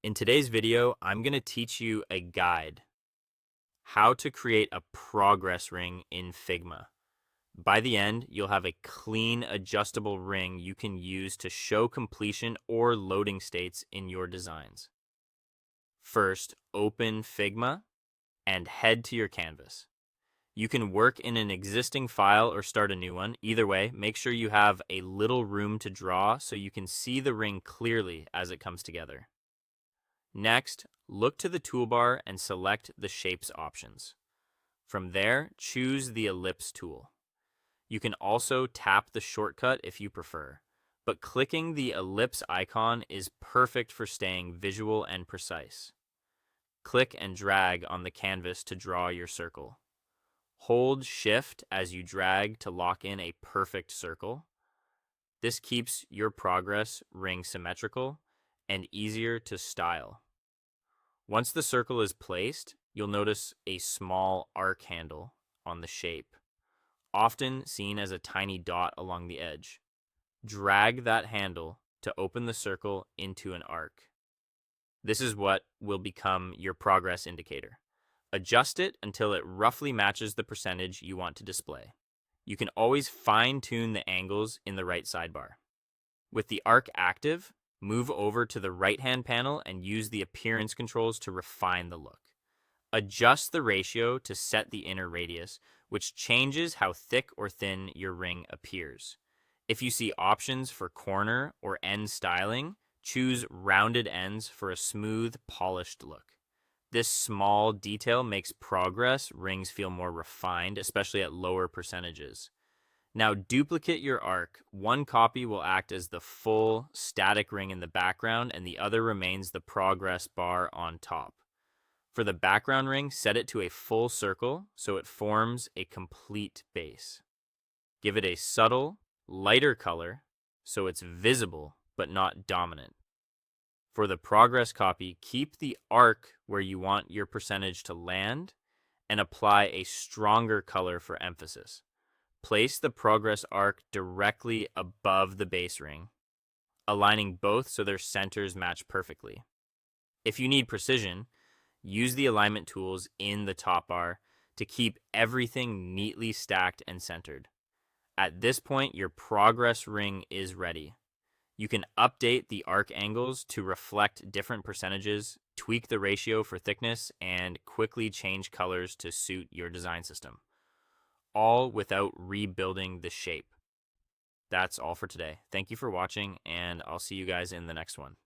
In today's video, I'm going to teach you a guide, how to create a progress ring in Figma. By the end, you'll have a clean, adjustable ring you can use to show completion or loading states in your designs. First, open Figma and head to your canvas. You can work in an existing file or start a new one. Either way, make sure you have a little room to draw so you can see the ring clearly as it comes together. Next, look to the toolbar and select the Shapes options. From there, choose the Ellipse tool. You can also tap the shortcut if you prefer, but clicking the ellipse icon is perfect for staying visual and precise. Click and drag on the canvas to draw your circle. Hold Shift as you drag to lock in a perfect circle. This keeps your progress ring symmetrical and easier to style. Once the circle is placed, you'll notice a small arc handle on the shape, often seen as a tiny dot along the edge. Drag that handle to open the circle into an arc. This is what will become your progress indicator. Adjust it until it roughly matches the percentage you want to display. You can always fine-tune the angles in the right sidebar. With the arc active, move over to the right-hand panel and use the appearance controls to refine the look. Adjust the ratio to set the inner radius, which changes how thick or thin your ring appears. If you see options for corner or end styling, choose rounded ends for a smooth, polished look. This small detail makes progress rings feel more refined, especially at lower percentages. Now duplicate your arc. One copy will act as the full static ring in the background, and the other remains the progress bar on top. For the background ring, set it to a full circle so it forms a complete base. Give it a subtle, lighter color so it's visible but not dominant. For the progress copy, keep the arc where you want your percentage to land and apply a stronger color for emphasis. Place the progress arc directly above the base ring, aligning both so their centers match perfectly. If you need precision, use the alignment tools in the top bar to keep everything neatly stacked and centered. At this point, your progress ring is ready. You can update the arc angles to reflect different percentages, tweak the ratio for thickness, and quickly change colors to suit your design system, all without rebuilding the shape. That's all for today. Thank you for watching, and I'll see you guys in the next one.